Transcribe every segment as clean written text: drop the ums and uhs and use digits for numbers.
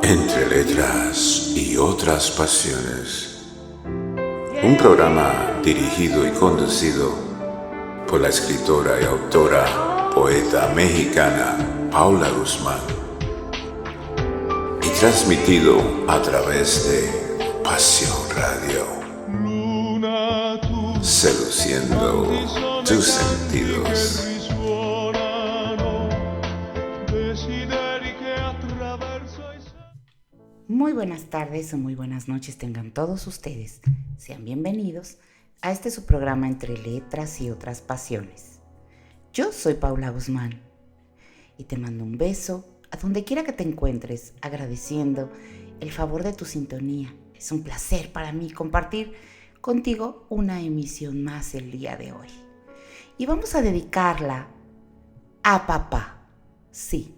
Entre letras y otras pasiones. Un programa dirigido y conducido por la escritora y autora, poeta mexicana Paula Guzmán. Y transmitido a través de Pasión Radio. Seduciendo tus sentidos. Muy buenas tardes o muy buenas noches tengan todos ustedes. Sean bienvenidos a este su programa Entre Letras y Otras Pasiones. Yo soy Paula Guzmán y te mando un beso a donde quiera que te encuentres, agradeciendo el favor de tu sintonía. Es un placer para mí compartir contigo una emisión más el día de hoy. Y vamos a dedicarla a papá, sí,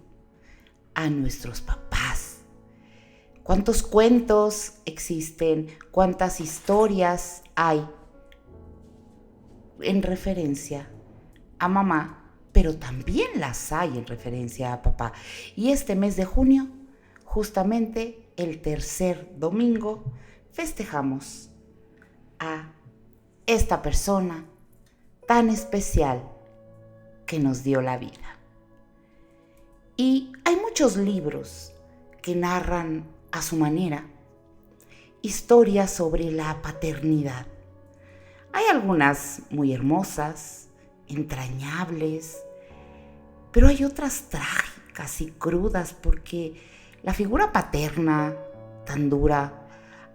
a nuestros papás. ¿Cuántos cuentos existen? ¿Cuántas historias hay en referencia a mamá? Pero también las hay en referencia a papá. Y este mes de junio, justamente el tercer domingo, festejamos a esta persona tan especial que nos dio la vida. Y hay muchos libros que narran a su manera historias sobre la paternidad. Hay algunas muy hermosas, entrañables, pero hay otras trágicas y crudas porque la figura paterna, tan dura,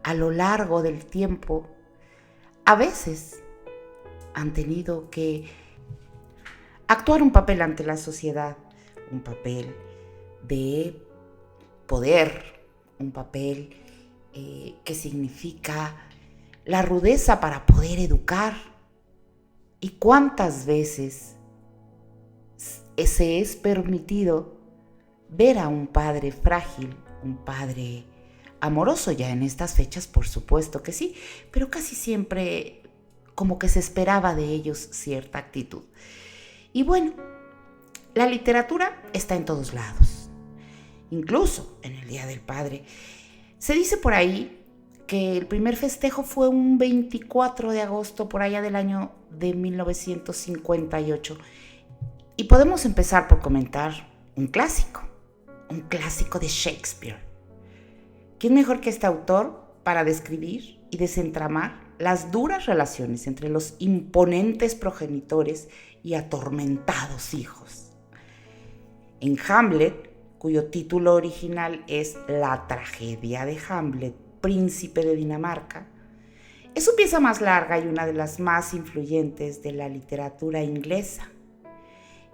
a lo largo del tiempo, a veces han tenido que actuar un papel ante la sociedad, un papel de poder, un papel que significa la rudeza para poder educar. ¿Y cuántas veces se es permitido ver a un padre frágil, un padre amoroso? Ya en estas fechas, por supuesto que sí, pero casi siempre como que se esperaba de ellos cierta actitud. Y bueno, la literatura está en todos lados. Incluso en el Día del Padre. Se dice por ahí que el primer festejo fue un 24 de agosto por allá del año de 1958. Y podemos empezar por comentar un clásico de Shakespeare. ¿Quién mejor que este autor para describir y desentramar las duras relaciones entre los imponentes progenitores y atormentados hijos? En Hamlet, cuyo título original es La tragedia de Hamlet, príncipe de Dinamarca, es su pieza más larga y una de las más influyentes de la literatura inglesa.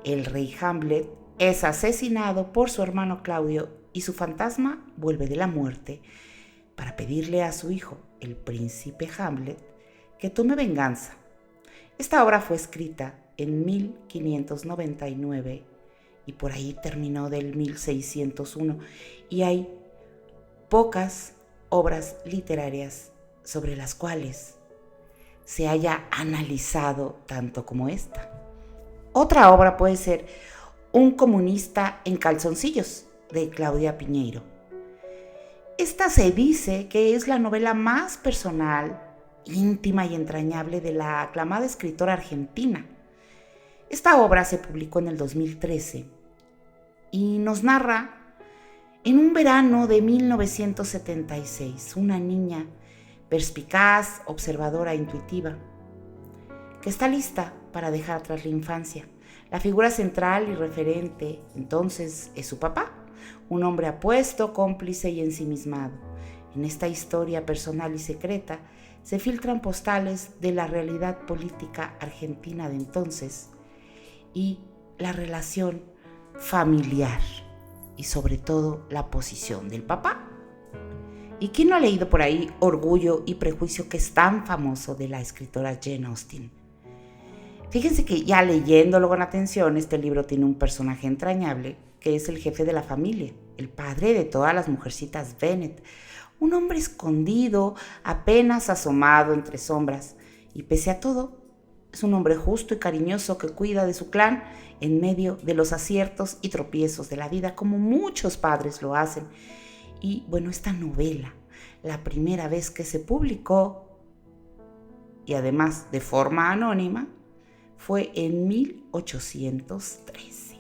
El rey Hamlet es asesinado por su hermano Claudio y su fantasma vuelve de la muerte para pedirle a su hijo, el príncipe Hamlet, que tome venganza. Esta obra fue escrita en 1599 y por ahí terminó del 1601, y hay pocas obras literarias sobre las cuales se haya analizado tanto como esta. Otra obra puede ser Un comunista en calzoncillos, de Claudia Piñeiro. Esta se dice que es la novela más personal, íntima y entrañable de la aclamada escritora argentina. Esta obra se publicó en el 2013 y nos narra en un verano de 1976 una niña perspicaz, observadora e intuitiva que está lista para dejar atrás la infancia. La figura central y referente entonces es su papá, un hombre apuesto, cómplice y ensimismado. En esta historia personal y secreta se filtran postales de la realidad política argentina de entonces y la relación familiar y sobre todo la posición del papá. ¿Y quién no ha leído por ahí Orgullo y Prejuicio, que es tan famoso, de la escritora Jane Austen? Fíjense que ya leyéndolo con atención, este libro tiene un personaje entrañable que es el jefe de la familia, el padre de todas las mujercitas Bennet, un hombre escondido, apenas asomado entre sombras, y pese a todo, es un hombre justo y cariñoso que cuida de su clan en medio de los aciertos y tropiezos de la vida, como muchos padres lo hacen, Y bueno, esta novela, la primera vez que se publicó, y además de forma anónima, fue en 1813.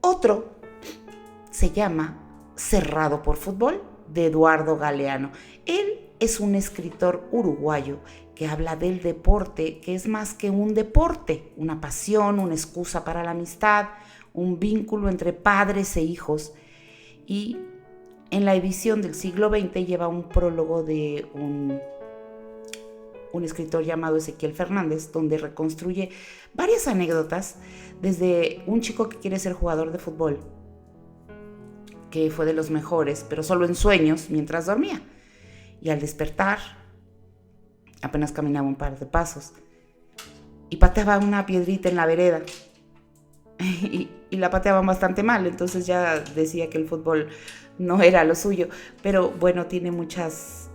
Otro se llama Cerrado por Fútbol, de Eduardo Galeano. Él es un escritor uruguayo que habla del deporte, que es más que un deporte, una pasión, una excusa para la amistad, un vínculo entre padres e hijos. Y en la edición del siglo XX lleva un prólogo de un escritor llamado Ezequiel Fernández, donde reconstruye varias anécdotas, desde un chico que quiere ser jugador de fútbol, que fue de los mejores, pero solo en sueños mientras dormía. Y al despertar, apenas caminaba un par de pasos y pateaba una piedrita en la vereda. Y la pateaban bastante mal, entonces ya decía que el fútbol no era lo suyo. Pero bueno, tiene muchas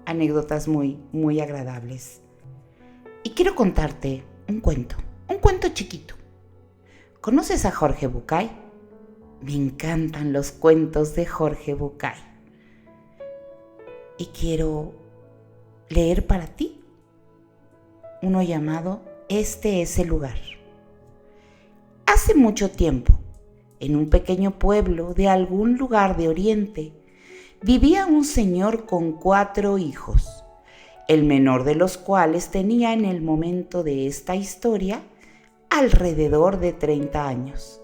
anécdotas muy, muy agradables. Y quiero contarte un cuento chiquito. ¿Conoces a Jorge Bucay? Me encantan los cuentos de Jorge Bucay. Y quiero leer para ti uno llamado Este es el lugar. Hace mucho tiempo, en un pequeño pueblo de algún lugar de Oriente, vivía un señor con 4 hijos, el menor de los cuales tenía en el momento de esta historia alrededor de 30 años.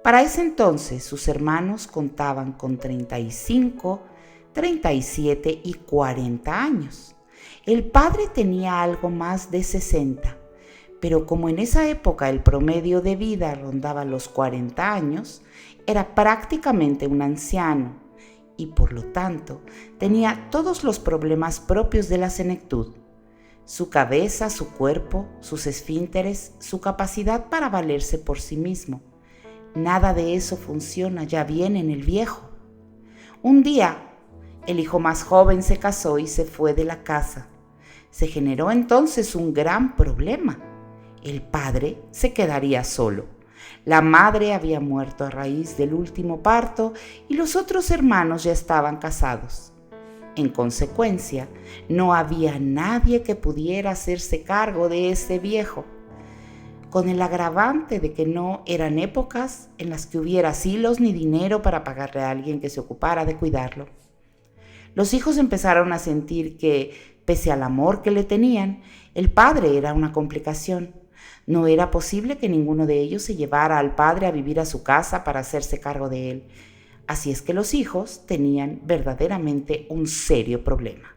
Para ese entonces sus hermanos contaban con 35, 37 y 40 años. El padre tenía algo más de 60, pero como en esa época el promedio de vida rondaba los 40 años, era prácticamente un anciano y por lo tanto tenía todos los problemas propios de la senectud: su cabeza, su cuerpo, sus esfínteres, su capacidad para valerse por sí mismo. Nada de eso funciona ya bien en el viejo. Un día, el hijo más joven se casó y se fue de la casa. Se generó entonces un gran problema. El padre se quedaría solo. La madre había muerto a raíz del último parto y los otros hermanos ya estaban casados. En consecuencia, no había nadie que pudiera hacerse cargo de ese viejo, con el agravante de que no eran épocas en las que hubiera asilos ni dinero para pagarle a alguien que se ocupara de cuidarlo. Los hijos empezaron a sentir que, pese al amor que le tenían, el padre era una complicación. No era posible que ninguno de ellos se llevara al padre a vivir a su casa para hacerse cargo de él. Así es que los hijos tenían verdaderamente un serio problema.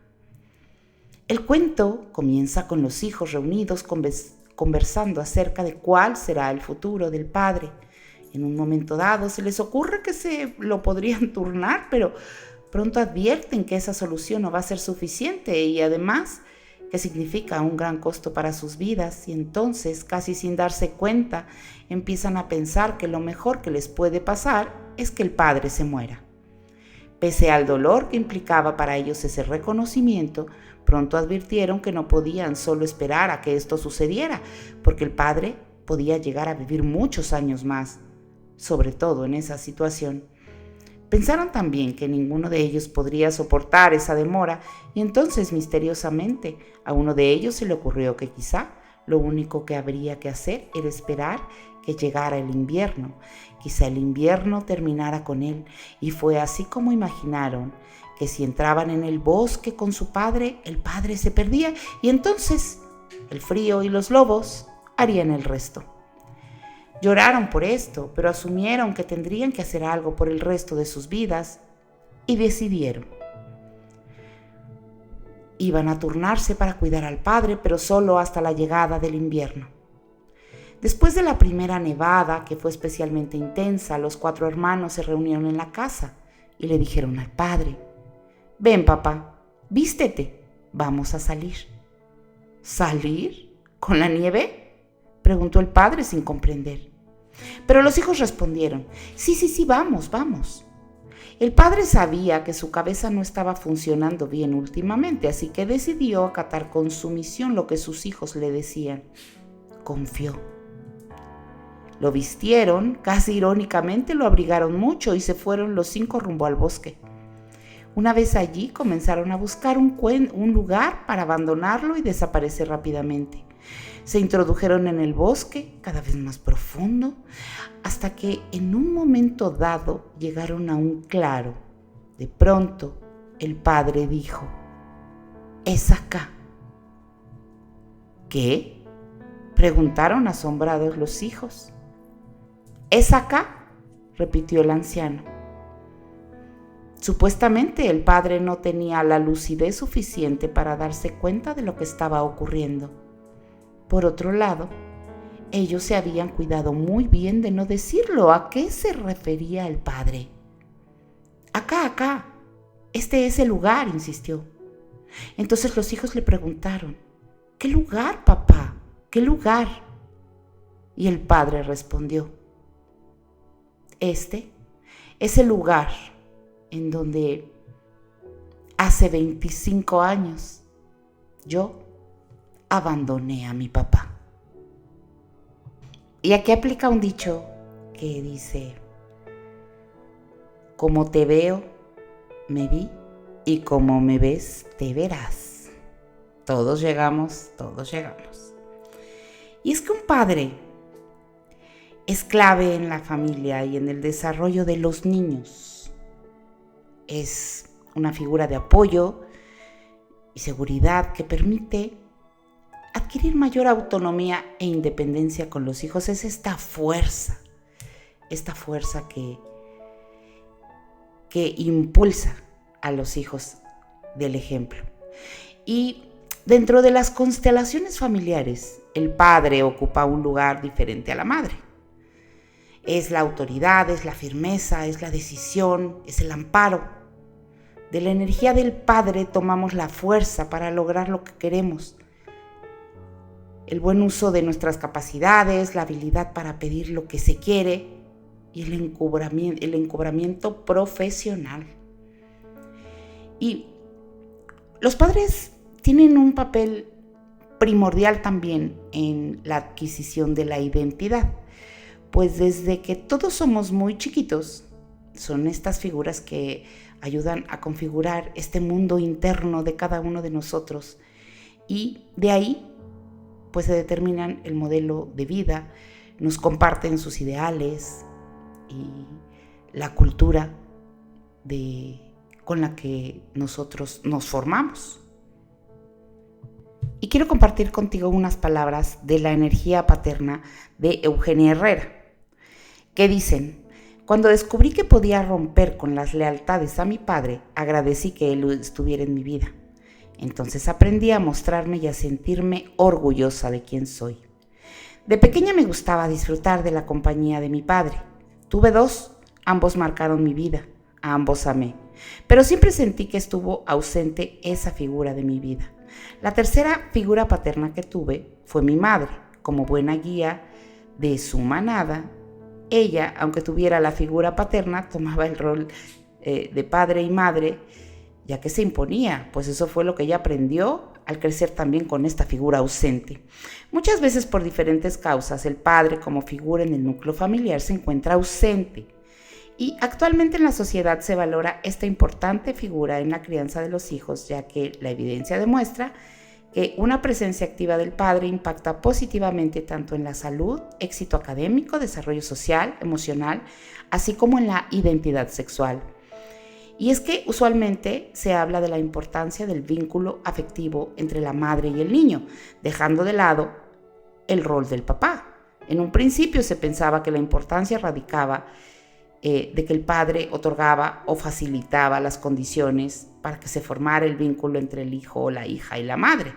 El cuento comienza con los hijos reunidos conversando acerca de cuál será el futuro del padre. En un momento dado se les ocurre que se lo podrían turnar, pero pronto advierten que esa solución no va a ser suficiente y además que significa un gran costo para sus vidas, y entonces, casi sin darse cuenta, empiezan a pensar que lo mejor que les puede pasar es que el padre se muera. Pese al dolor que implicaba para ellos ese reconocimiento, pronto advirtieron que no podían solo esperar a que esto sucediera, porque el padre podía llegar a vivir muchos años más, sobre todo en esa situación. Pensaron también que ninguno de ellos podría soportar esa demora, y entonces misteriosamente a uno de ellos se le ocurrió que quizá lo único que habría que hacer era esperar que llegara el invierno. Quizá el invierno terminara con él, y fue así como imaginaron que si entraban en el bosque con su padre, el padre se perdía y entonces el frío y los lobos harían el resto. Lloraron por esto, pero asumieron que tendrían que hacer algo por el resto de sus vidas y decidieron. Iban a turnarse para cuidar al padre, pero solo hasta la llegada del invierno. Después de la primera nevada, que fue especialmente intensa, los 4 hermanos se reunieron en la casa y le dijeron al padre: «Ven, papá, vístete, vamos a salir». «¿Salir? ¿Con la nieve?», preguntó el padre sin comprender. Pero los hijos respondieron: Sí, vamos. El padre sabía que su cabeza no estaba funcionando bien últimamente, así que decidió acatar con sumisión lo que sus hijos le decían. Confió. Lo vistieron, casi irónicamente lo abrigaron mucho y se fueron los 5 rumbo al bosque. Una vez allí comenzaron a buscar un lugar para abandonarlo y desaparecer rápidamente. Se introdujeron en el bosque, cada vez más profundo, hasta que en un momento dado llegaron a un claro. De pronto, el padre dijo: «Es acá». «¿Qué?», preguntaron asombrados los hijos. «¿Es acá?», repitió el anciano. Supuestamente el padre no tenía la lucidez suficiente para darse cuenta de lo que estaba ocurriendo. Por otro lado, ellos se habían cuidado muy bien de no decirlo. ¿A qué se refería el padre? «Acá, acá. Este es el lugar», insistió. Entonces los hijos le preguntaron: «¿Qué lugar, papá? ¿Qué lugar?». Y el padre respondió: «Este es el lugar en donde hace 25 años yo abandoné a mi papá». Y aquí aplica un dicho que dice: «Como te veo, me vi, y como me ves, te verás». Todos llegamos, todos llegamos. Y es que un padre es clave en la familia y en el desarrollo de los niños. Es una figura de apoyo y seguridad que permite adquirir mayor autonomía e independencia con los hijos. Es esta fuerza que impulsa a los hijos del ejemplo. Y dentro de las constelaciones familiares, el padre ocupa un lugar diferente a la madre. Es la autoridad, es la firmeza, es la decisión, es el amparo. De la energía del padre tomamos la fuerza para lograr lo que queremos. El buen uso de nuestras capacidades, la habilidad para pedir lo que se quiere y el encubramiento profesional. Y los padres tienen un papel primordial también en la adquisición de la identidad, pues desde que todos somos muy chiquitos, son estas figuras que ayudan a configurar este mundo interno de cada uno de nosotros, y de ahí pues se determinan el modelo de vida, nos comparten sus ideales y la cultura con la que nosotros nos formamos. Y quiero compartir contigo unas palabras de la energía paterna de Eugenia Herrera, que dicen: «Cuando descubrí que podía romper con las lealtades a mi padre, agradecí que él estuviera en mi vida. Entonces aprendí a mostrarme y a sentirme orgullosa de quién soy. De pequeña me gustaba disfrutar de la compañía de mi padre. Tuve 2, ambos marcaron mi vida, a ambos amé, pero siempre sentí que estuvo ausente esa figura de mi vida. La tercera figura paterna que tuve fue mi madre, como buena guía de su manada. Ella, aunque tuviera la figura paterna, tomaba el rol de padre y madre, ya que se imponía, pues eso fue lo que ella aprendió al crecer también con esta figura ausente. Muchas veces por diferentes causas, el padre como figura en el núcleo familiar se encuentra ausente. Y actualmente en la sociedad se valora esta importante figura en la crianza de los hijos, ya que la evidencia demuestra que una presencia activa del padre impacta positivamente tanto en la salud, éxito académico, desarrollo social, emocional, así como en la identidad sexual. Y es que usualmente se habla de la importancia del vínculo afectivo entre la madre y el niño, dejando de lado el rol del papá. En un principio se pensaba que la importancia radicaba de que el padre otorgaba o facilitaba las condiciones para que se formara el vínculo entre el hijo o la hija y la madre.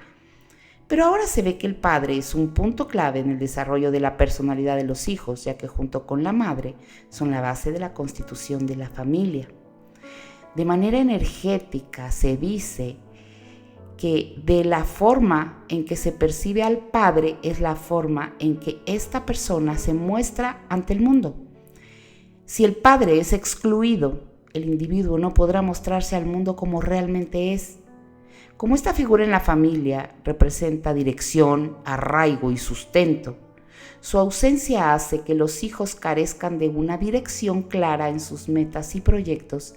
Pero ahora se ve que el padre es un punto clave en el desarrollo de la personalidad de los hijos, ya que junto con la madre son la base de la constitución de la familia. De manera energética se dice que de la forma en que se percibe al padre es la forma en que esta persona se muestra ante el mundo. Si el padre es excluido, el individuo no podrá mostrarse al mundo como realmente es. Como esta figura en la familia representa dirección, arraigo y sustento, Su ausencia hace que los hijos carezcan de una dirección clara en sus metas y proyectos,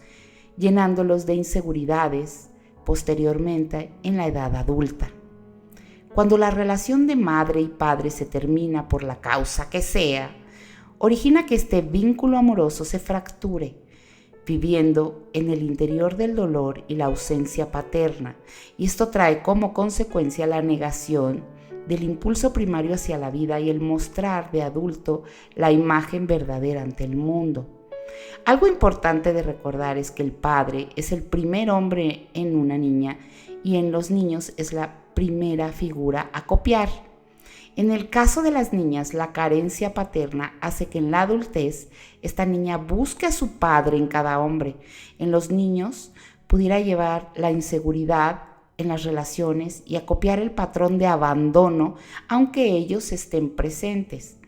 llenándolos de inseguridades posteriormente en la edad adulta. Cuando la relación de madre y padre se termina por la causa que sea, origina que este vínculo amoroso se fracture, viviendo en el interior del dolor y la ausencia paterna, y esto trae como consecuencia la negación del impulso primario hacia la vida y el mostrar de adulto la imagen verdadera ante el mundo. Algo importante de recordar es que el padre es el primer hombre en una niña y en los niños es la primera figura a copiar. En el caso de las niñas, la carencia paterna hace que en la adultez esta niña busque a su padre en cada hombre. En los niños pudiera llevar la inseguridad en las relaciones y a copiar el patrón de abandono, aunque ellos estén presentes.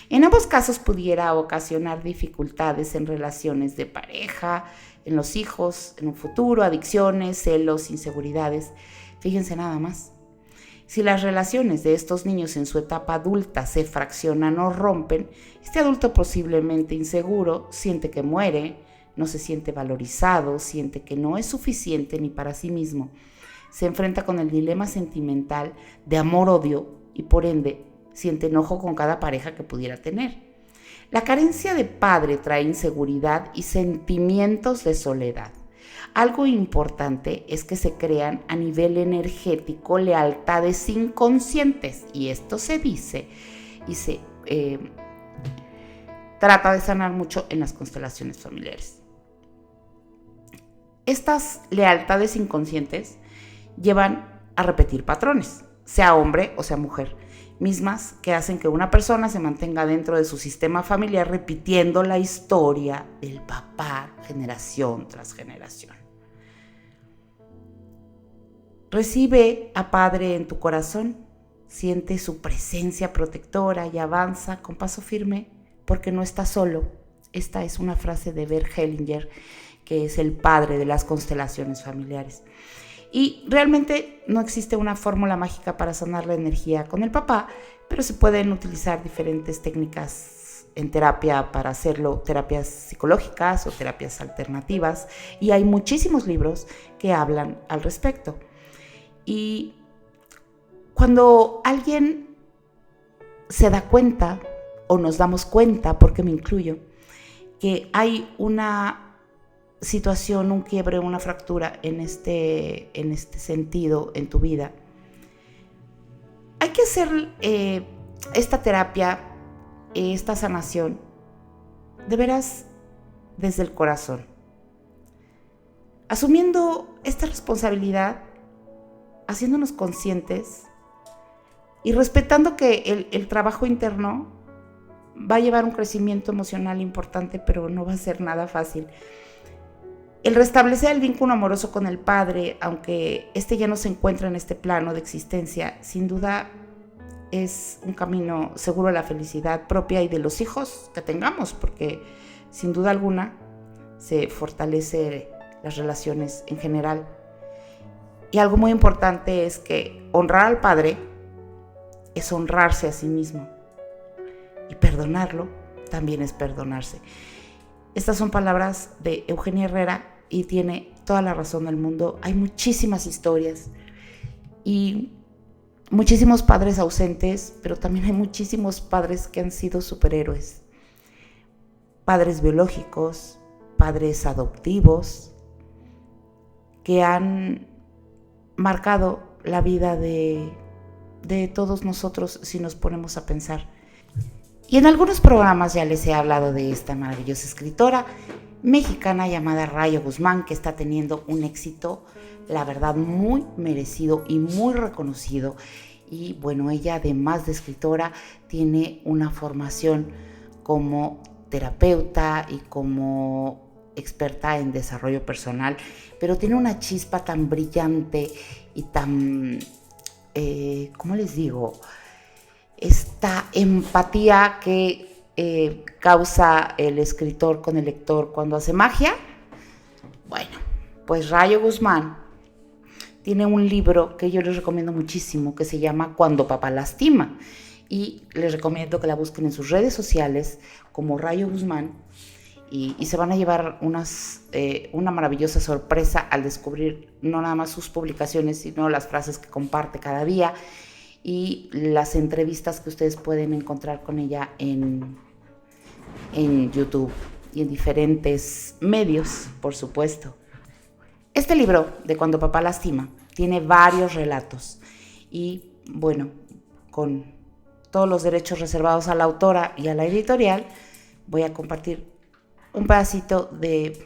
En ambos casos pudiera ocasionar dificultades en relaciones de pareja, en los hijos, en un futuro, adicciones, celos, inseguridades. Fíjense nada más. Si las relaciones de estos niños en su etapa adulta se fraccionan o rompen, este adulto posiblemente inseguro siente que muere, no se siente valorizado, siente que no es suficiente ni para sí mismo. Se enfrenta con el dilema sentimental de amor-odio y por ende siente enojo con cada pareja que pudiera tener. La carencia de padre trae inseguridad y sentimientos de soledad. Algo importante es que se crean a nivel energético lealtades inconscientes y esto se dice y se trata de sanar mucho en las constelaciones familiares. Estas lealtades inconscientes llevan a repetir patrones, sea hombre o sea mujer, mismas que hacen que una persona se mantenga dentro de su sistema familiar repitiendo la historia del papá generación tras generación. Recibe a Padre en tu corazón, siente su presencia protectora y avanza con paso firme porque no estás solo. Esta es una frase de Bert Hellinger, que es el padre de las constelaciones familiares. Y realmente no existe una fórmula mágica para sanar la energía con el papá, pero se pueden utilizar diferentes técnicas en terapia para hacerlo, terapias psicológicas o terapias alternativas, y hay muchísimos libros que hablan al respecto. Y cuando alguien se da cuenta, o nos damos cuenta, porque me incluyo, que hay una situación, un quiebre, una fractura en este sentido en tu vida, hay que hacer esta terapia, esta sanación, de veras desde el corazón, asumiendo esta responsabilidad, haciéndonos conscientes y respetando que el trabajo interno va a llevar un crecimiento emocional importante, pero no va a ser nada fácil. El restablecer el vínculo amoroso con el padre, aunque este ya no se encuentra en este plano de existencia, sin duda es un camino seguro a la felicidad propia y de los hijos que tengamos, porque sin duda alguna se fortalece las relaciones en general. Y algo muy importante es que honrar al padre es honrarse a sí mismo, y perdonarlo también es perdonarse. Estas son palabras de Eugenia Herrera y tiene toda la razón del mundo. Hay muchísimas historias y muchísimos padres ausentes, pero también hay muchísimos padres que han sido superhéroes. Padres biológicos, padres adoptivos, que han marcado la vida de todos nosotros si nos ponemos a pensar. Y en algunos programas ya les he hablado de esta maravillosa escritora mexicana llamada Rayo Guzmán, que está teniendo un éxito, la verdad, muy merecido y muy reconocido. Y bueno, ella, además de escritora, tiene una formación como terapeuta y como experta en desarrollo personal, pero tiene una chispa tan brillante y tan, ¿cómo les digo?, esta empatía que causa el escritor con el lector cuando hace magia. Bueno, pues Rayo Guzmán tiene un libro que yo les recomiendo muchísimo que se llama Cuando papá lastima. y les recomiendo que la busquen en sus redes sociales como Rayo Guzmán y se van a llevar una maravillosa sorpresa al descubrir no nada más sus publicaciones, sino las frases que comparte cada día y las entrevistas que ustedes pueden encontrar con ella en YouTube y en diferentes medios, por supuesto. Este libro, de Cuando papá lastima, tiene varios relatos y, bueno, con todos los derechos reservados a la autora y a la editorial, voy a compartir un pedacito de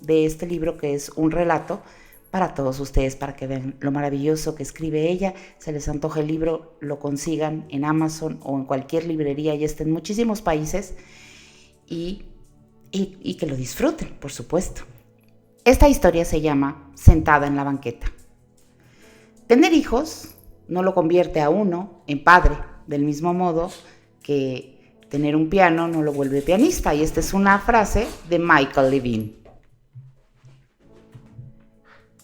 este libro, que es un relato para todos ustedes, para que vean lo maravilloso que escribe ella. Se les antoja el libro, lo consigan en Amazon o en cualquier librería, ya está en muchísimos países, y que lo disfruten, por supuesto. Esta historia se llama Sentada en la banqueta. Tener hijos no lo convierte a uno en padre, del mismo modo que tener un piano no lo vuelve pianista, y esta es una frase de Michael Levine.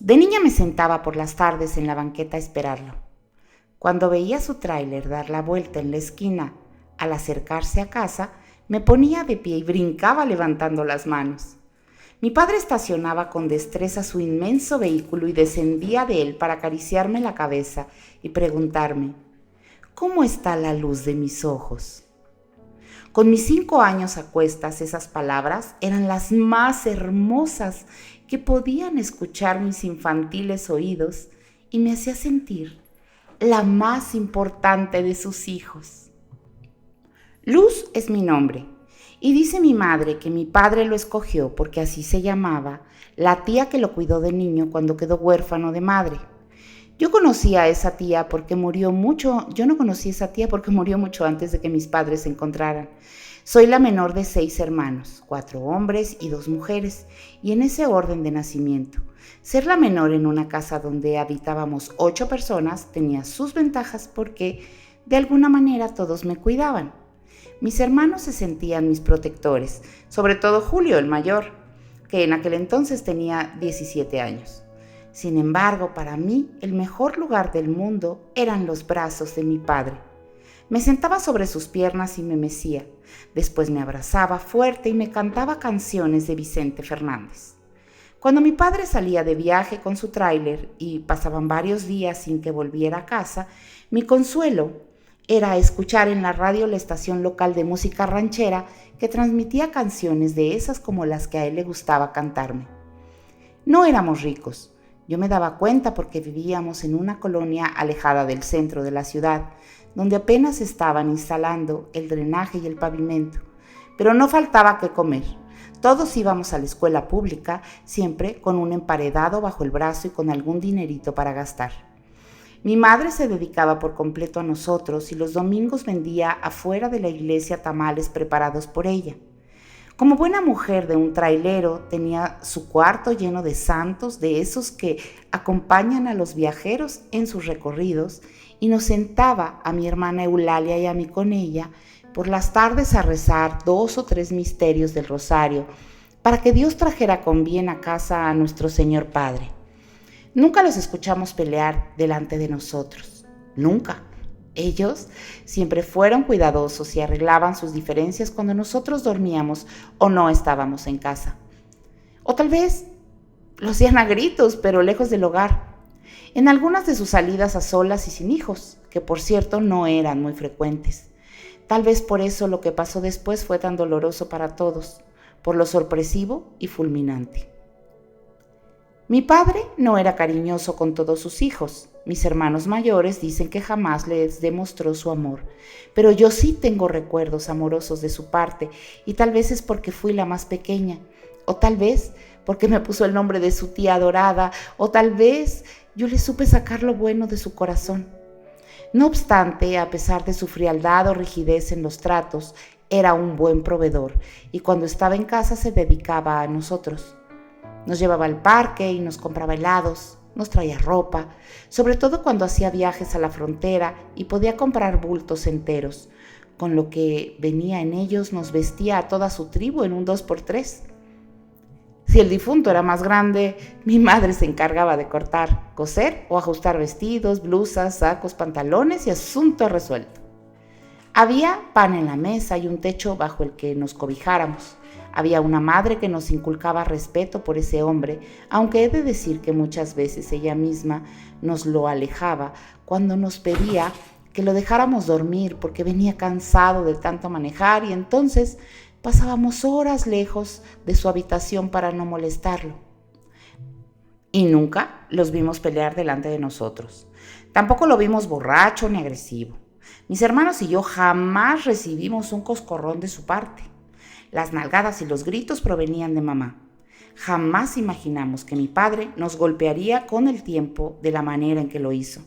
De niña me sentaba por las tardes en la banqueta a esperarlo. Cuando veía su tráiler dar la vuelta en la esquina al acercarse a casa, me ponía de pie y brincaba levantando las manos. Mi padre estacionaba con destreza su inmenso vehículo y descendía de él para acariciarme la cabeza y preguntarme: ¿cómo está la luz de mis ojos? Con mis 5 años a cuestas, esas palabras eran las más hermosas que podían escuchar mis infantiles oídos y me hacía sentir la más importante de sus hijos. Luz es mi nombre, y dice mi madre que mi padre lo escogió porque así se llamaba la tía que lo cuidó de niño cuando quedó huérfano de madre. Yo no conocí a esa tía porque murió mucho antes de que mis padres se encontraran. Soy la menor de 6 hermanos, 4 hombres y 2 mujeres, y en ese orden de nacimiento. Ser la menor en una casa donde habitábamos 8 personas tenía sus ventajas porque, de alguna manera, todos me cuidaban. Mis hermanos se sentían mis protectores, sobre todo Julio, el mayor, que en aquel entonces tenía 17 años. Sin embargo, para mí, el mejor lugar del mundo eran los brazos de mi padre. Me sentaba sobre sus piernas y me mecía. Después me abrazaba fuerte y me cantaba canciones de Vicente Fernández. Cuando mi padre salía de viaje con su tráiler y pasaban varios días sin que volviera a casa, mi consuelo era escuchar en la radio la estación local de música ranchera que transmitía canciones de esas como las que a él le gustaba cantarme. No éramos ricos. Yo me daba cuenta porque vivíamos en una colonia alejada del centro de la ciudad, donde apenas estaban instalando el drenaje y el pavimento. Pero no faltaba qué comer. Todos íbamos a la escuela pública, siempre con un emparedado bajo el brazo y con algún dinerito para gastar. Mi madre se dedicaba por completo a nosotros y los domingos vendía afuera de la iglesia tamales preparados por ella. Como buena mujer de un trailero, tenía su cuarto lleno de santos, de esos que acompañan a los viajeros en sus recorridos, y nos sentaba a mi hermana Eulalia y a mí con ella por las tardes a rezar 2 o 3 misterios del rosario para que Dios trajera con bien a casa a nuestro Señor Padre. Nunca los escuchamos pelear delante de nosotros, nunca. Ellos siempre fueron cuidadosos y arreglaban sus diferencias cuando nosotros dormíamos o no estábamos en casa. O tal vez lo hacían a gritos, pero lejos del hogar. En algunas de sus salidas a solas y sin hijos, que por cierto no eran muy frecuentes. Tal vez por eso lo que pasó después fue tan doloroso para todos, por lo sorpresivo y fulminante. Mi padre no era cariñoso con todos sus hijos. Mis hermanos mayores dicen que jamás les demostró su amor, pero yo sí tengo recuerdos amorosos de su parte, y tal vez es porque fui la más pequeña, o tal vez porque me puso el nombre de su tía adorada, o tal vez yo le supe sacar lo bueno de su corazón. No obstante, a pesar de su frialdad o rigidez en los tratos, era un buen proveedor, y cuando estaba en casa se dedicaba a nosotros. Nos llevaba al parque y nos compraba helados, nos traía ropa, sobre todo cuando hacía viajes a la frontera y podía comprar bultos enteros. Con lo que venía en ellos nos vestía a toda su tribu en un 2x3. Si el difunto era más grande, mi madre se encargaba de cortar, coser o ajustar vestidos, blusas, sacos, pantalones y asunto resuelto. Había pan en la mesa y un techo bajo el que nos cobijáramos. Había una madre que nos inculcaba respeto por ese hombre, aunque he de decir que muchas veces ella misma nos lo alejaba cuando nos pedía que lo dejáramos dormir porque venía cansado de tanto manejar y entonces pasábamos horas lejos de su habitación para no molestarlo. Y nunca los vimos pelear delante de nosotros. Tampoco lo vimos borracho ni agresivo. Mis hermanos y yo jamás recibimos un coscorrón de su parte. Las nalgadas y los gritos provenían de mamá. Jamás imaginamos que mi padre nos golpearía con el tiempo de la manera en que lo hizo.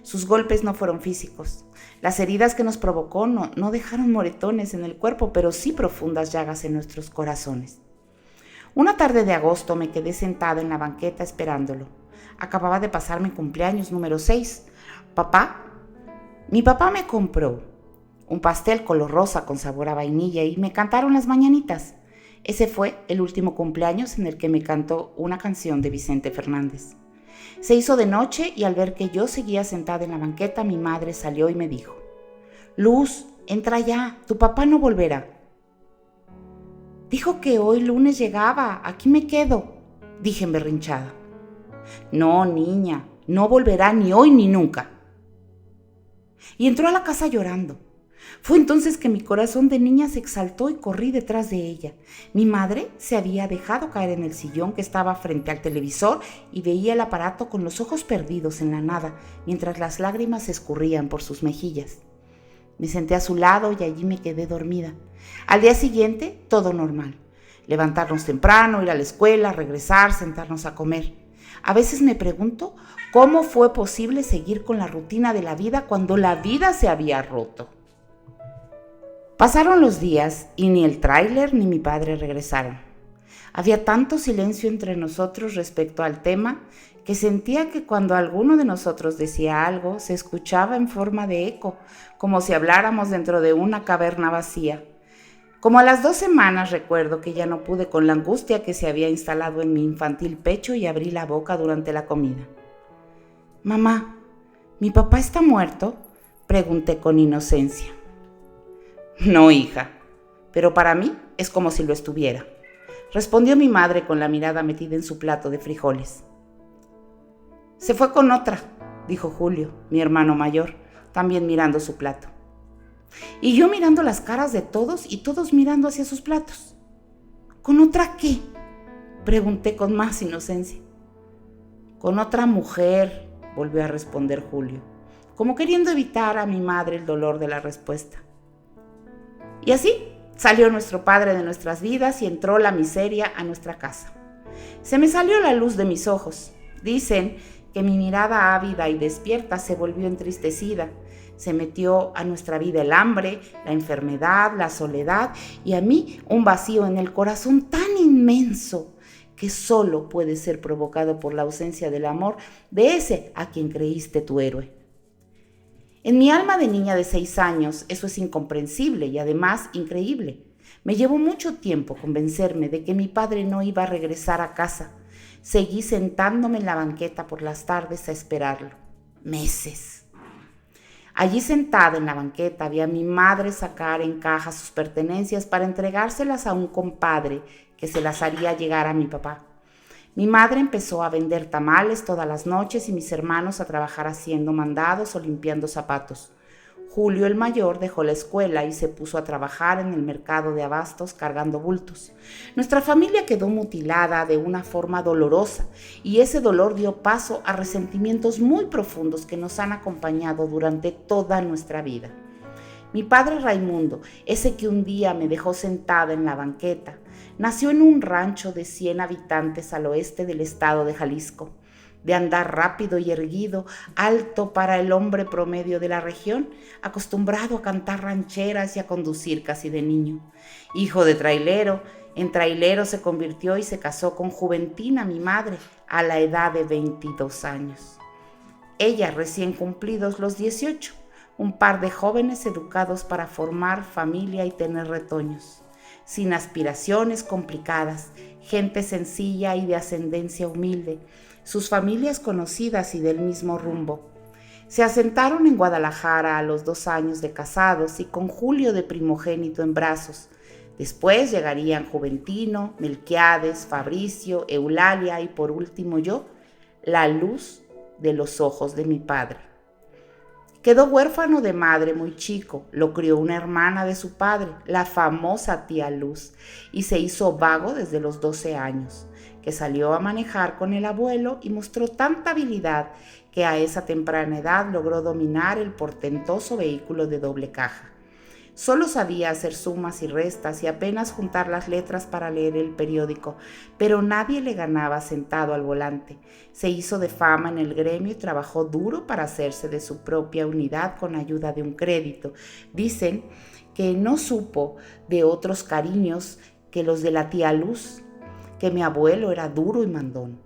Sus golpes no fueron físicos. Las heridas que nos provocó no dejaron moretones en el cuerpo, pero sí profundas llagas en nuestros corazones. Una tarde de agosto me quedé sentada en la banqueta esperándolo. Acababa de pasar mi cumpleaños número 6. Mi papá me compró un pastel color rosa con sabor a vainilla y me cantaron las mañanitas. Ese fue el último cumpleaños en el que me cantó una canción de Vicente Fernández. Se hizo de noche y al ver que yo seguía sentada en la banqueta, mi madre salió y me dijo: «Luz, entra ya, tu papá no volverá». «Dijo que hoy lunes llegaba, aquí me quedo», dije emberrinchada. «No, niña, no volverá ni hoy ni nunca». Y entró a la casa llorando. Fue entonces que mi corazón de niña se exaltó y corrí detrás de ella. Mi madre se había dejado caer en el sillón que estaba frente al televisor y veía el aparato con los ojos perdidos en la nada, mientras las lágrimas escurrían por sus mejillas. Me senté a su lado y allí me quedé dormida. Al día siguiente, todo normal. Levantarnos temprano, ir a la escuela, regresar, sentarnos a comer. A veces me pregunto cómo fue posible seguir con la rutina de la vida cuando la vida se había roto. Pasaron los días y ni el tráiler ni mi padre regresaron. Había tanto silencio entre nosotros respecto al tema que sentía que cuando alguno de nosotros decía algo se escuchaba en forma de eco, como si habláramos dentro de una caverna vacía. Como a las 2 semanas recuerdo que ya no pude con la angustia que se había instalado en mi infantil pecho y abrí la boca durante la comida. «Mamá, ¿mi papá está muerto?», pregunté con inocencia. «No, hija, pero para mí es como si lo estuviera», respondió mi madre con la mirada metida en su plato de frijoles. «Se fue con otra», dijo Julio, mi hermano mayor, también mirando su plato. Y yo mirando las caras de todos y todos mirando hacia sus platos. «¿Con otra qué?», pregunté con más inocencia. «Con otra mujer», volvió a responder Julio, como queriendo evitar a mi madre el dolor de la respuesta. Y así salió nuestro padre de nuestras vidas y entró la miseria a nuestra casa. Se me salió la luz de mis ojos. Dicen que mi mirada ávida y despierta se volvió entristecida. Se metió a nuestra vida el hambre, la enfermedad, la soledad y a mí un vacío en el corazón tan inmenso que solo puede ser provocado por la ausencia del amor de ese a quien creíste tu héroe. En mi alma de niña de 6 años eso es incomprensible y además increíble. Me llevó mucho tiempo convencerme de que mi padre no iba a regresar a casa. Seguí sentándome en la banqueta por las tardes a esperarlo. Meses. Allí sentada en la banqueta vi a mi madre sacar en caja sus pertenencias para entregárselas a un compadre que se las haría llegar a mi papá. Mi madre empezó a vender tamales todas las noches y mis hermanos a trabajar haciendo mandados o limpiando zapatos. Julio, el mayor, dejó la escuela y se puso a trabajar en el mercado de abastos cargando bultos. Nuestra familia quedó mutilada de una forma dolorosa y ese dolor dio paso a resentimientos muy profundos que nos han acompañado durante toda nuestra vida. Mi padre Raimundo, ese que un día me dejó sentada en la banqueta, nació en un rancho de 100 habitantes al oeste del estado de Jalisco. De andar rápido y erguido, alto para el hombre promedio de la región, acostumbrado a cantar rancheras y a conducir casi de niño. Hijo de trailero, en trailero se convirtió y se casó con Juventina, mi madre, a la edad de 22 años. Ella recién cumplidos los 18, un par de jóvenes educados para formar familia y tener retoños, sin aspiraciones complicadas, gente sencilla y de ascendencia humilde, sus familias conocidas y del mismo rumbo. Se asentaron en Guadalajara a los 2 años de casados y con Julio de primogénito en brazos. Después llegarían Juventino, Melquiades, Fabricio, Eulalia y por último yo, la luz de los ojos de mi padre. Quedó huérfano de madre muy chico, lo crió una hermana de su padre, la famosa tía Luz, y se hizo vago desde los 12 años, que salió a manejar con el abuelo y mostró tanta habilidad que a esa temprana edad logró dominar el portentoso vehículo de doble caja. Solo sabía hacer sumas y restas y apenas juntar las letras para leer el periódico, pero nadie le ganaba sentado al volante. Se hizo de fama en el gremio y trabajó duro para hacerse de su propia unidad con ayuda de un crédito. Dicen que no supo de otros cariños que los de la tía Luz, que mi abuelo era duro y mandón.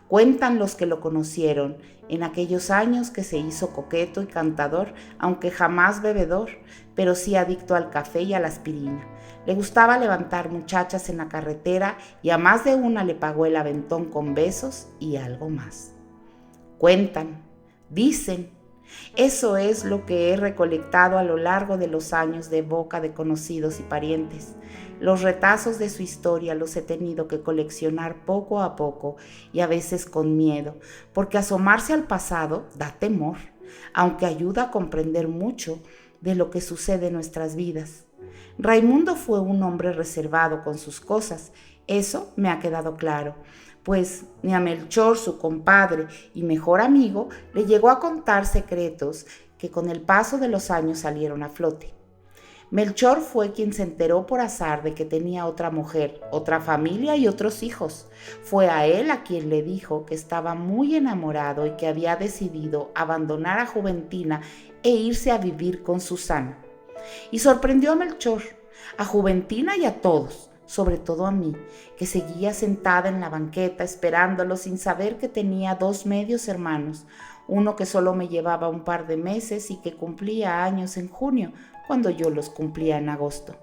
Cuentan los que lo conocieron en aquellos años que se hizo coqueto y cantador, aunque jamás bebedor, pero sí adicto al café y a la aspirina. Le gustaba levantar muchachas en la carretera y a más de una le pagó el aventón con besos y algo más. Cuentan, dicen, eso es lo que he recolectado a lo largo de los años de boca de conocidos y parientes. Los retazos de su historia los he tenido que coleccionar poco a poco y a veces con miedo, porque asomarse al pasado da temor, aunque ayuda a comprender mucho de lo que sucede en nuestras vidas. Raimundo fue un hombre reservado con sus cosas, eso me ha quedado claro, pues ni a Melchor, su compadre y mejor amigo, le llegó a contar secretos que con el paso de los años salieron a flote. Melchor fue quien se enteró por azar de que tenía otra mujer, otra familia y otros hijos. Fue a él a quien le dijo que estaba muy enamorado y que había decidido abandonar a Juventina e irse a vivir con Susana. Y sorprendió a Melchor, a Juventina y a todos, sobre todo a mí, que seguía sentada en la banqueta esperándolo sin saber que tenía 2 medios hermanos, uno que solo me llevaba un par de meses y que cumplía años en junio, cuando yo los cumplía en agosto.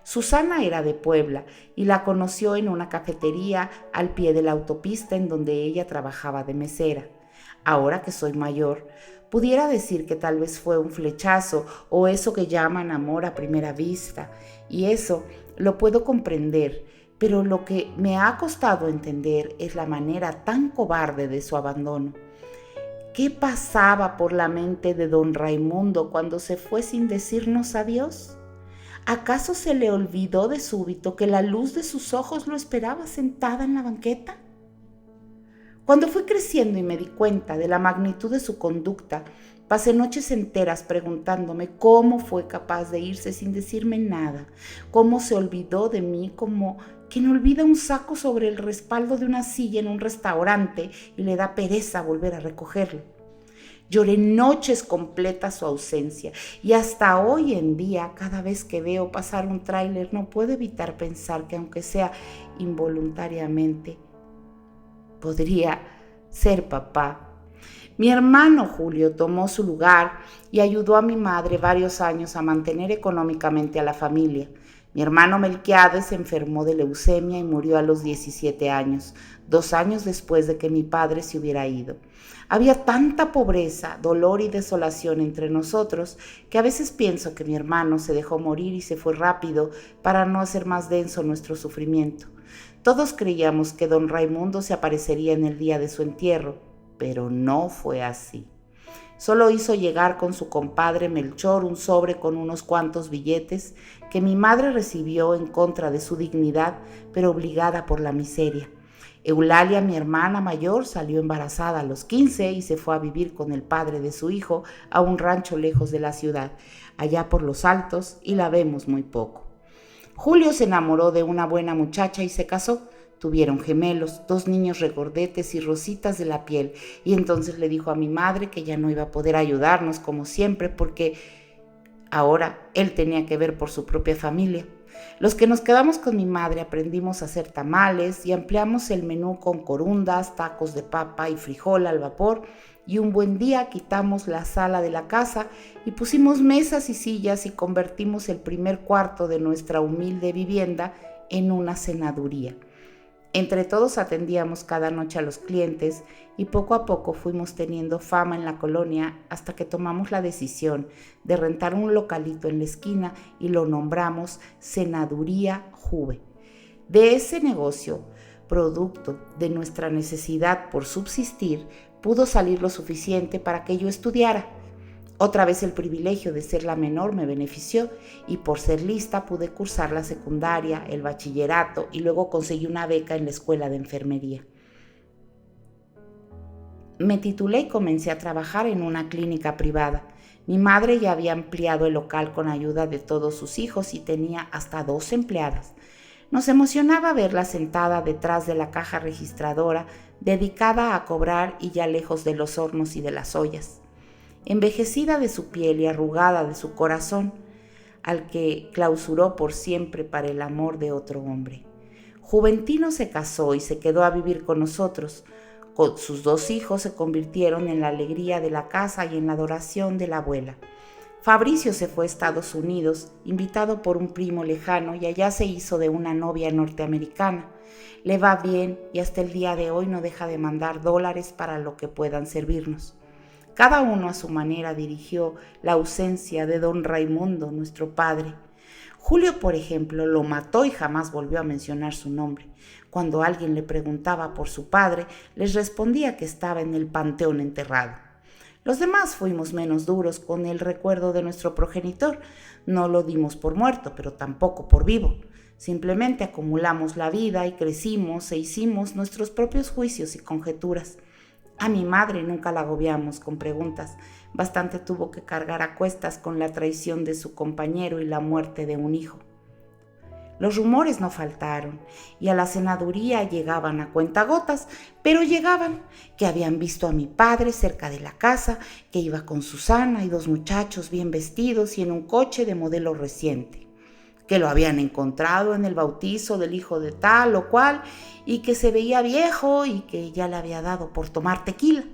Susana era de Puebla y la conoció en una cafetería al pie de la autopista en donde ella trabajaba de mesera. Ahora que soy mayor, pudiera decir que tal vez fue un flechazo o eso que llaman amor a primera vista, y eso lo puedo comprender, pero lo que me ha costado entender es la manera tan cobarde de su abandono. ¿Qué pasaba por la mente de don Raimundo cuando se fue sin decirnos adiós? ¿Acaso se le olvidó de súbito que la luz de sus ojos lo esperaba sentada en la banqueta? Cuando fui creciendo y me di cuenta de la magnitud de su conducta, pasé noches enteras preguntándome cómo fue capaz de irse sin decirme nada, cómo se olvidó de mí como quien olvida un saco sobre el respaldo de una silla en un restaurante y le da pereza volver a recogerlo. Lloré noches completas su ausencia y hasta hoy en día, cada vez que veo pasar un tráiler, no puedo evitar pensar que aunque sea involuntariamente, podría ser papá. Mi hermano Julio tomó su lugar y ayudó a mi madre varios años a mantener económicamente a la familia. Mi hermano Melquiades se enfermó de leucemia y murió a los 17 años, 2 años después de que mi padre se hubiera ido. Había tanta pobreza, dolor y desolación entre nosotros que a veces pienso que mi hermano se dejó morir y se fue rápido para no hacer más denso nuestro sufrimiento. Todos creíamos que don Raimundo se aparecería en el día de su entierro, pero no fue así. Solo hizo llegar con su compadre Melchor un sobre con unos cuantos billetes que mi madre recibió en contra de su dignidad, pero obligada por la miseria. Eulalia, mi hermana mayor, salió embarazada a los 15 y se fue a vivir con el padre de su hijo a un rancho lejos de la ciudad, allá por los Altos, y la vemos muy poco. Julio se enamoró de una buena muchacha y se casó. Tuvieron gemelos, 2 niños regordetes y rositas de la piel, y entonces le dijo a mi madre que ya no iba a poder ayudarnos como siempre porque ahora él tenía que ver por su propia familia. Los que nos quedamos con mi madre aprendimos a hacer tamales y ampliamos el menú con corundas, tacos de papa y frijol al vapor, y un buen día quitamos la sala de la casa y pusimos mesas y sillas y convertimos el primer cuarto de nuestra humilde vivienda en una cenaduría. Entre todos atendíamos cada noche a los clientes y poco a poco fuimos teniendo fama en la colonia hasta que tomamos la decisión de rentar un localito en la esquina y lo nombramos Senaduría Juve. De ese negocio, producto de nuestra necesidad por subsistir, pudo salir lo suficiente para que yo estudiara. Otra vez el privilegio de ser la menor me benefició y por ser lista pude cursar la secundaria, el bachillerato y luego conseguí una beca en la escuela de enfermería. Me titulé y comencé a trabajar en una clínica privada. Mi madre ya había ampliado el local con ayuda de todos sus hijos y tenía hasta 2 empleadas. Nos emocionaba verla sentada detrás de la caja registradora, dedicada a cobrar y ya lejos de los hornos y de las ollas. Envejecida de su piel y arrugada de su corazón, al que clausuró por siempre para el amor de otro hombre. Juventino se casó y se quedó a vivir con nosotros. Con sus 2 hijos se convirtieron en la alegría de la casa y en la adoración de la abuela. Fabricio se fue a Estados Unidos, invitado por un primo lejano, y allá se hizo de una novia norteamericana. Le va bien y hasta el día de hoy no deja de mandar dólares para lo que puedan servirnos. Cada uno a su manera dirigió la ausencia de don Raimundo, nuestro padre. Julio, por ejemplo, lo mató y jamás volvió a mencionar su nombre. Cuando alguien le preguntaba por su padre, les respondía que estaba en el panteón enterrado. Los demás fuimos menos duros con el recuerdo de nuestro progenitor. No lo dimos por muerto, pero tampoco por vivo. Simplemente acumulamos la vida y crecimos e hicimos nuestros propios juicios y conjeturas. A mi madre nunca la agobiamos con preguntas. Bastante tuvo que cargar a cuestas con la traición de su compañero y la muerte de un hijo. Los rumores no faltaron y a la senaduría llegaban a cuentagotas, pero llegaban, que habían visto a mi padre cerca de la casa, que iba con Susana y 2 muchachos bien vestidos y en un coche de modelo reciente, que lo habían encontrado en el bautizo del hijo de tal o cual y que se veía viejo y que ya le había dado por tomar tequila,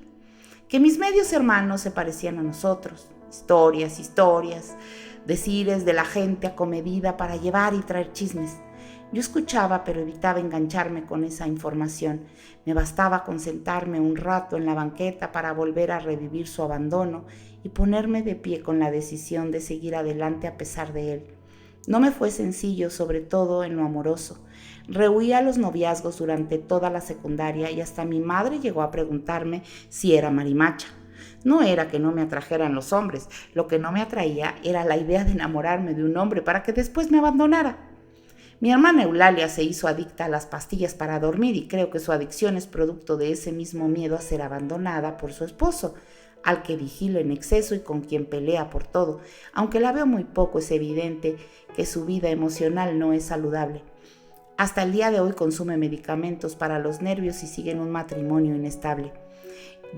que mis medios hermanos se parecían a nosotros, historias, decires de la gente acomedida para llevar y traer chismes. Yo escuchaba, pero evitaba engancharme con esa información. Me bastaba con sentarme un rato en la banqueta para volver a revivir su abandono y ponerme de pie con la decisión de seguir adelante a pesar de él. No me fue sencillo, sobre todo en lo amoroso. Rehuía los noviazgos durante toda la secundaria y hasta mi madre llegó a preguntarme si era marimacha. No era que no me atrajeran los hombres, lo que no me atraía era la idea de enamorarme de un hombre para que después me abandonara. Mi hermana Eulalia se hizo adicta a las pastillas para dormir y creo que su adicción es producto de ese mismo miedo a ser abandonada por su esposo, al que vigila en exceso y con quien pelea por todo. Aunque la veo muy poco, es evidente que su vida emocional no es saludable. Hasta el día de hoy consume medicamentos para los nervios y sigue en un matrimonio inestable.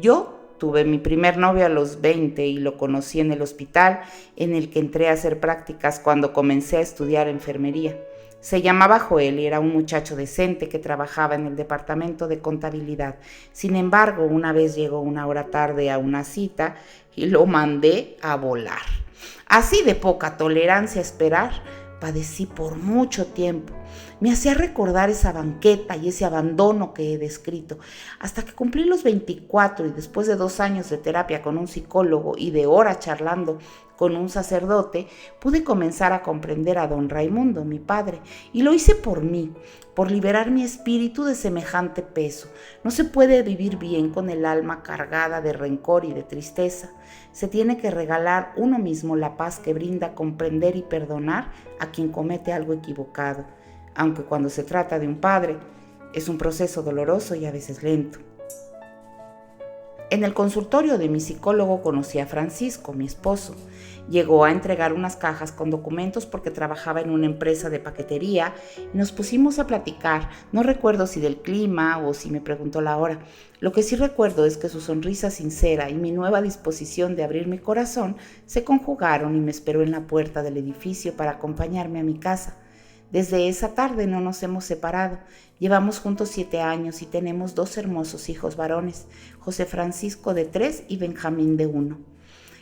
Yo tuve mi primer novio a los 20 y lo conocí en el hospital en el que entré a hacer prácticas cuando comencé a estudiar enfermería. Se llamaba Joel y era un muchacho decente que trabajaba en el departamento de contabilidad. Sin embargo, una vez llegó 1 hora tarde a una cita y lo mandé a volar. Así de poca tolerancia a esperar, padecí por mucho tiempo. Me hacía recordar esa banqueta y ese abandono que he descrito, hasta que cumplí los 24 y después de 2 años de terapia con un psicólogo y de horas charlando con un sacerdote, pude comenzar a comprender a don Raimundo, mi padre, y lo hice por mí, por liberar mi espíritu de semejante peso. No se puede vivir bien con el alma cargada de rencor y de tristeza. Se tiene que regalar uno mismo la paz que brinda comprender y perdonar a quien comete algo equivocado, aunque cuando se trata de un padre es un proceso doloroso y a veces lento. En el consultorio de mi psicólogo conocí a Francisco, mi esposo. Llegó a entregar unas cajas con documentos porque trabajaba en una empresa de paquetería y nos pusimos a platicar. No recuerdo si del clima o si me preguntó la hora. Lo que sí recuerdo es que su sonrisa sincera y mi nueva disposición de abrir mi corazón se conjugaron y me esperó en la puerta del edificio para acompañarme a mi casa. Desde esa tarde no nos hemos separado. Llevamos juntos 7 años y tenemos 2 hermosos hijos varones, José Francisco de 3 y Benjamín de 1.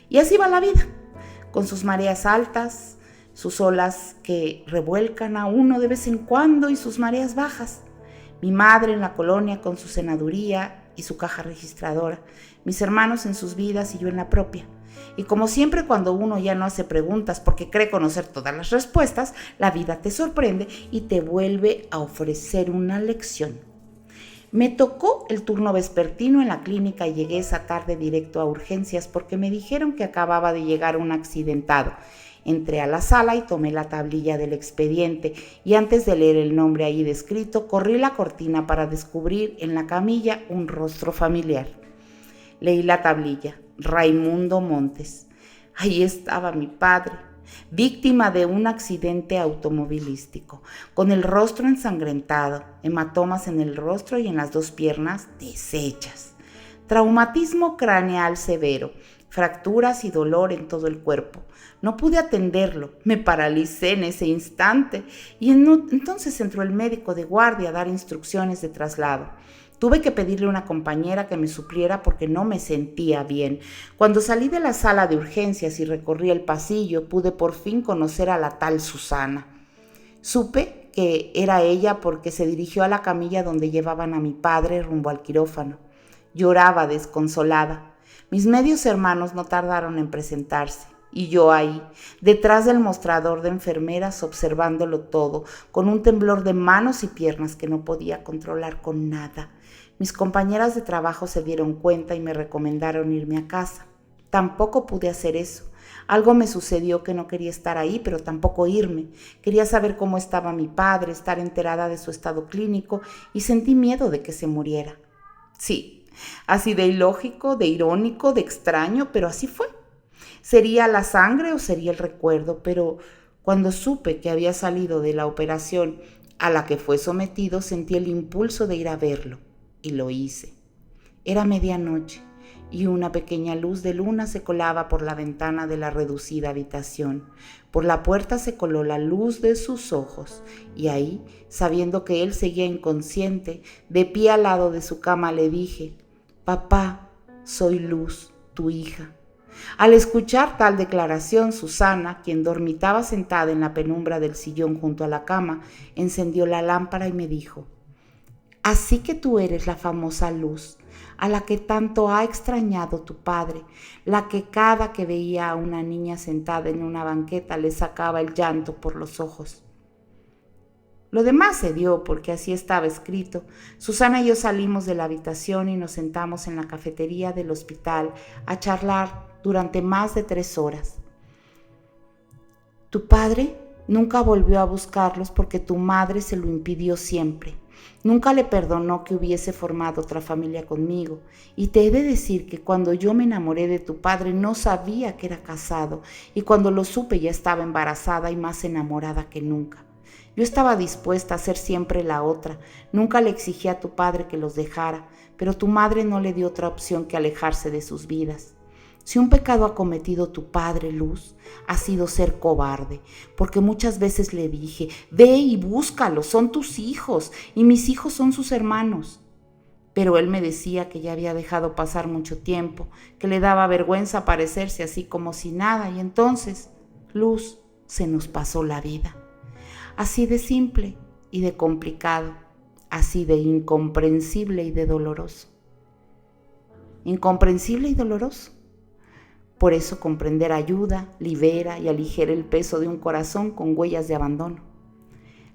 Y así va la vida, con sus mareas altas, sus olas que revuelcan a uno de vez en cuando y sus mareas bajas. mi madre en la colonia con su senaduría y su caja registradora, mis hermanos en sus vidas y yo en la propia. Y como siempre, cuando uno ya no hace preguntas porque cree conocer todas las respuestas, la vida te sorprende y te vuelve a ofrecer una lección. Me tocó el turno vespertino en la clínica y llegué esa tarde directo a urgencias porque me dijeron que acababa de llegar un accidentado. Entré a la sala y tomé la tablilla del expediente y antes de leer el nombre ahí descrito, corrí la cortina para descubrir en la camilla un rostro familiar. Leí la tablilla, Raimundo Montes. Ahí estaba mi padre, víctima de un accidente automovilístico, con el rostro ensangrentado, hematomas en el rostro y en las 2 piernas deshechas, traumatismo craneal severo, fracturas y dolor en todo el cuerpo. No pude atenderlo, me paralicé en ese instante y entonces entró el médico de guardia a dar instrucciones de traslado. Tuve que pedirle a una compañera que me supliera porque no me sentía bien. Cuando salí de la sala de urgencias y recorrí el pasillo, pude por fin conocer a la tal Susana. Supe que era ella porque se dirigió a la camilla donde llevaban a mi padre rumbo al quirófano. Lloraba desconsolada. Mis medios hermanos no tardaron en presentarse. Y yo ahí, detrás del mostrador de enfermeras, observándolo todo, con un temblor de manos y piernas que no podía controlar con nada. Mis compañeras de trabajo se dieron cuenta y me recomendaron irme a casa. Tampoco pude hacer eso. Algo me sucedió que no quería estar ahí, pero tampoco irme. Quería saber cómo estaba mi padre, estar enterada de su estado clínico y sentí miedo de que se muriera. Sí, así de ilógico, de irónico, de extraño, pero así fue. ¿Sería la sangre o sería el recuerdo? Pero cuando supe que había salido de la operación a la que fue sometido, sentí el impulso de ir a verlo y lo hice. Era medianoche y una pequeña luz de luna se colaba por la ventana de la reducida habitación. Por la puerta se coló la luz de sus ojos y ahí, sabiendo que él seguía inconsciente, de pie al lado de su cama le dije: «Papá, soy Luz, tu hija». Al escuchar tal declaración, Susana, quien dormitaba sentada en la penumbra del sillón junto a la cama, encendió la lámpara y me dijo: «Así que tú eres la famosa Luz, a la que tanto ha extrañado tu padre, la que cada que veía a una niña sentada en una banqueta le sacaba el llanto por los ojos». Lo demás se dio porque así estaba escrito. Susana y yo salimos de la habitación y nos sentamos en la cafetería del hospital a charlar durante más de 3 horas. Tu padre nunca volvió a buscarlos porque tu madre se lo impidió siempre. Nunca le perdonó que hubiese formado otra familia conmigo. Y te he de decir que cuando yo me enamoré de tu padre no sabía que era casado y cuando lo supe ya estaba embarazada y más enamorada que nunca. Yo estaba dispuesta a ser siempre la otra. Nunca le exigí a tu padre que los dejara, pero tu madre no le dio otra opción que alejarse de sus vidas. Si un pecado ha cometido tu padre, Luz, ha sido ser cobarde, porque muchas veces le dije: «Ve y búscalos, son tus hijos, y mis hijos son sus hermanos». Pero él me decía que ya había dejado pasar mucho tiempo, que le daba vergüenza aparecerse así como si nada, y entonces, Luz, se nos pasó la vida. Así de simple y de complicado, así de incomprensible y de doloroso. Incomprensible y doloroso. Por eso comprender ayuda, libera y aligera el peso de un corazón con huellas de abandono.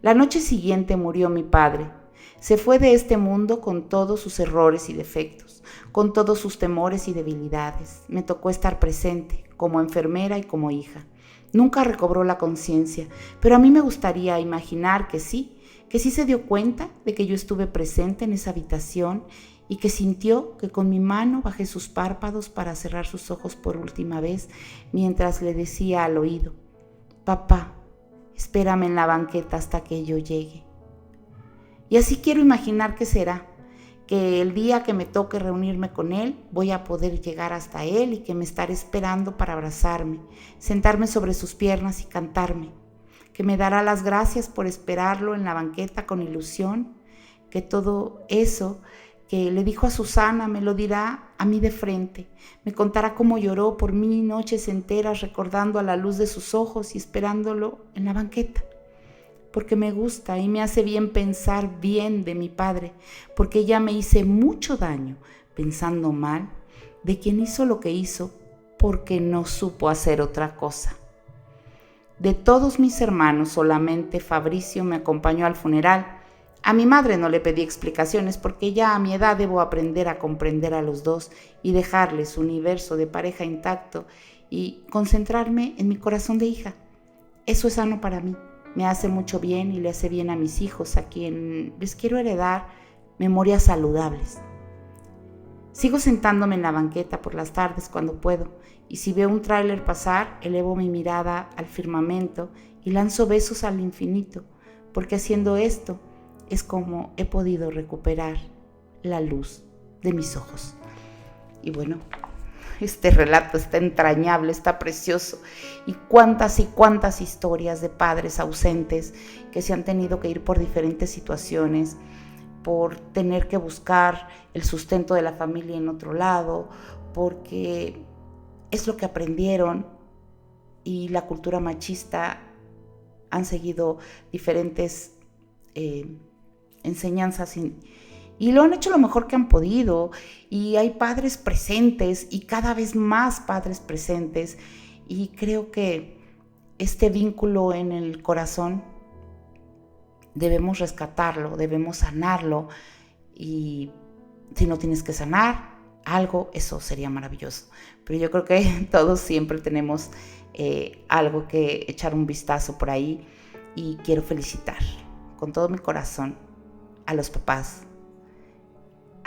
La noche siguiente murió mi padre. Se fue de este mundo con todos sus errores y defectos, con todos sus temores y debilidades. Me tocó estar presente, como enfermera y como hija. Nunca recobró la conciencia, pero a mí me gustaría imaginar que sí se dio cuenta de que yo estuve presente en esa habitación y que sintió que con mi mano bajé sus párpados para cerrar sus ojos por última vez mientras le decía al oído: «Papá, espérame en la banqueta hasta que yo llegue». Y así quiero imaginar que será, que el día que me toque reunirme con él voy a poder llegar hasta él y que me estará esperando para abrazarme, sentarme sobre sus piernas y cantarme, que me dará las gracias por esperarlo en la banqueta con ilusión, que todo eso que le dijo a Susana me lo dirá a mí de frente, me contará cómo lloró por mí noches enteras recordando a la luz de sus ojos y esperándolo en la banqueta. porque me gusta y me hace bien pensar bien de mi padre, porque ya me hice mucho daño pensando mal de quien hizo lo que hizo porque no supo hacer otra cosa. De todos mis hermanos, solamente Fabricio me acompañó al funeral. A mi madre no le pedí explicaciones porque ya a mi edad debo aprender a comprender a los dos y dejarles su universo de pareja intacto y concentrarme en mi corazón de hija. Eso es sano para mí, me hace mucho bien y le hace bien a mis hijos, a quien les quiero heredar memorias saludables. Sigo sentándome en la banqueta por las tardes cuando puedo, y si veo un tráiler pasar, elevo mi mirada al firmamento y lanzo besos al infinito, porque haciendo esto es como he podido recuperar la luz de mis ojos. Y bueno, este relato está entrañable, está precioso, y cuántas historias de padres ausentes que se han tenido que ir por diferentes situaciones, por tener que buscar el sustento de la familia en otro lado, porque es lo que aprendieron, y la cultura machista han seguido diferentes enseñanzas y lo han hecho lo mejor que han podido, y hay padres presentes y cada vez más padres presentes, y creo que este vínculo en el corazón debemos rescatarlo, debemos sanarlo, y si no tienes que sanar algo, eso sería maravilloso, pero yo creo que todos siempre tenemos algo que echar un vistazo por ahí, y quiero felicitar con todo mi corazón a los papás,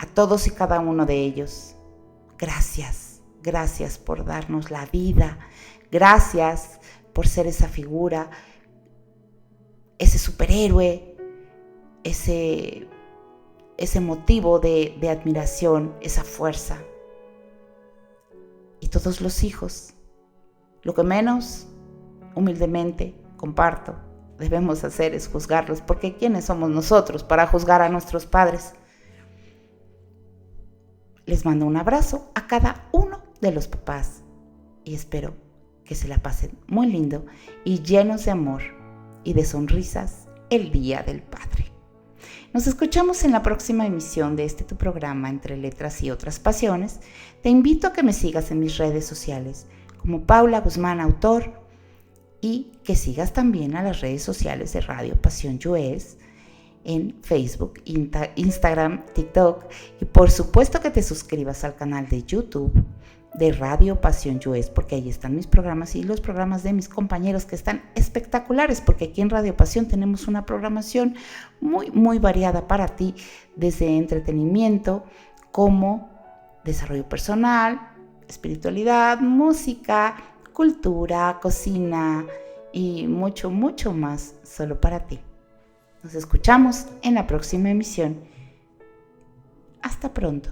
a todos y cada uno de ellos. Gracias por darnos la vida, gracias por ser esa figura, ese superhéroe, ese motivo de admiración, esa fuerza. Y todos los hijos, lo que menos, humildemente, comparto, debemos hacer es juzgarlos, porque ¿quiénes somos nosotros para juzgar a nuestros padres? Les mando un abrazo a cada uno de los papás y espero que se la pasen muy lindo y llenos de amor y de sonrisas el Día del Padre. Nos escuchamos en la próxima emisión de tu programa Entre Letras y Otras Pasiones. Te invito a que me sigas en mis redes sociales como Paula Guzmán Autor, y que sigas también a las redes sociales de Radio Pasión US en Facebook, Instagram, TikTok, y por supuesto que te suscribas al canal de YouTube de Radio Pasión US, porque ahí están mis programas y los programas de mis compañeros que están espectaculares, porque aquí en Radio Pasión tenemos una programación muy variada para ti, desde entretenimiento como desarrollo personal, espiritualidad, música, cultura, cocina y mucho más solo para ti. Nos escuchamos en la próxima emisión. Hasta pronto.